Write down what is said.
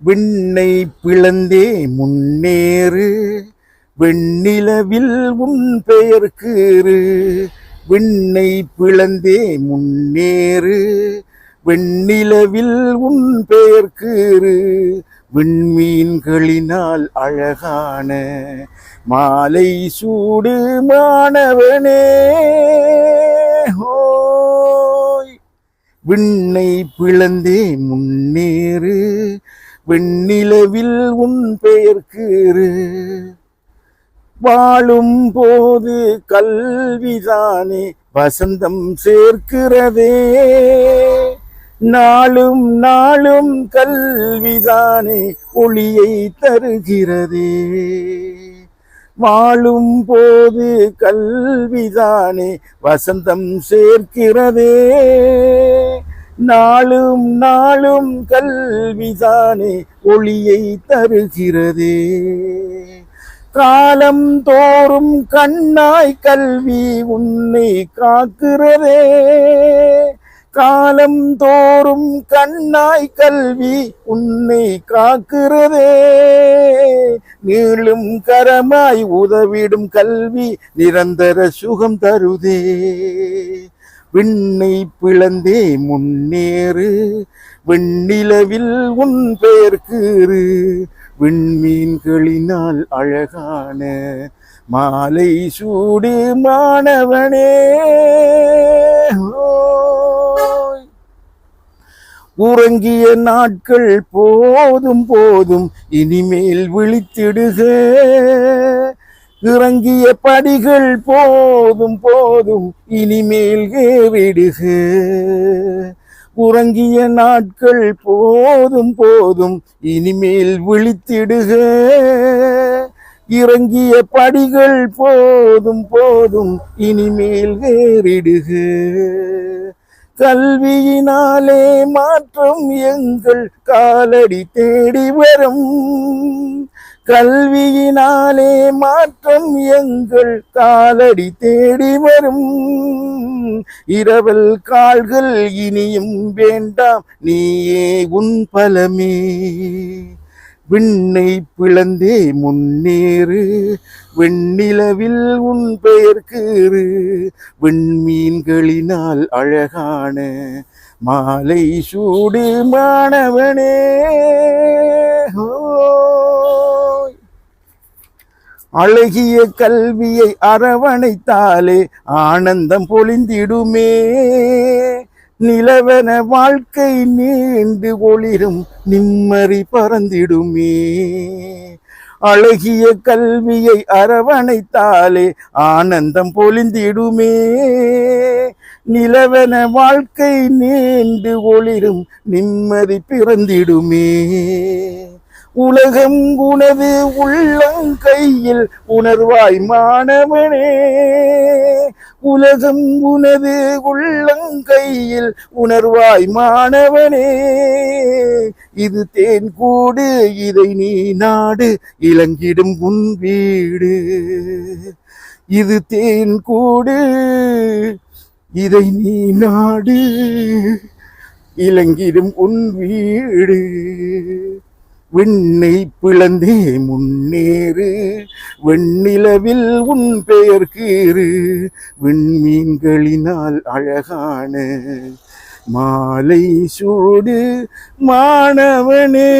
விண்ணை பிளந்தே முன்னேறு, வெண்ணிலவில் உன் பெயர் கீறு. விண்ணை பிளந்தே முன்னேறு, வெண்ணிலவில் உன் பெயர் கீறு. விண்மீன்களினால் அழகான மாலை சூடு மாணவனே. ஹோய், விண்ணை பிளந்தே முன்னேறு, வெண்ணிலவில் உன் பெயர் கீறு. வாழும் போது கல்விதானே வசந்தம் சேர்க்கிறதே, நாளும் நாளும் கல்விதானே ஒளியை தருகிறதே. வாழும் போது கல்விதானே வசந்தம் சேர்க்கிறதே, நாளும் நாளும் கல்விதானே ஒளியை தருகிறதே. காலம் தோறும் கண்ணாய் கல்வி உன்னை காக்கிறதே, காலம் தோறும் கண்ணாய் கல்வி உன்னை காக்கிறதே. நீளும் கரமாய் உதவிடும் கல்வி நிரந்தர சுகம் தருதே. விண்ணை பிளந்தே முன்னேறு, வெண்ணிலவில் உன் பெயர் கீறு. விண்மீன்களினால் அழகான மாலை சூடு மாணவனே. உறங்கிய நாட்கள் போதும் போதும், இனிமேல் விழித்திடுக. இறங்கிய படிகள் போதும் போதும், இனிமேல் ஏறிடுக. உறங்கிய நாட்கள் போதும் போதும், இனிமேல் விழித்திடுக. இறங்கிய படிகள் போதும் போதும், இனிமேல் ஏறிடுக. கல்வியினாலே மாற்றம் எங்கள் காலடி தேடி வரும், கல்வியினாலே மாற்றம் எங்கள் காலடி தேடி வரும். இரவல் கால்கள் இனியும் வேண்டாம், நீயே உன் பலமே. விண்ணை பிளந்தே முன்னேறு, வெண்ணிலவில் உன் பெயர் கீறு. விண்மீன்களினால் அழகான மாலை சூடு மாணவனே. அழகிய கல்வியை அரவணைத்தாலே ஆனந்தம் பொழிந்திடுமே. நிலவன வாழ்க்கை நீண்டு ஒளிரும், நிம்மதி பறந்திடுமே. அழகிய கல்வியை அரவணைத்தாலே ஆனந்தம் பொழிந்திடுமே. நிலவன வாழ்க்கை நீண்டு ஒளிரும், நிம்மதி பிறந்திடுமே. உலகம் உனது உள்ளங்கையில் உணர்வாய் மாணவனே. உலகம் உனது உள்ளங்கையில் உணர்வாய் மாணவனே. இது தேன் கூடு, இதை நீ நாடு, இலங்கிடும் உன் வீடு. இது தேன் கூடு, இதை நீ நாடு, இலங்கிடும் உன் வீடு. விண்ணை பிளந்தே முன்னேறு, வெண்ணிலவில் உன் பெயர் கீறு. விண்மீன்களினால் அழகான மாலை சூடு மாணவனே.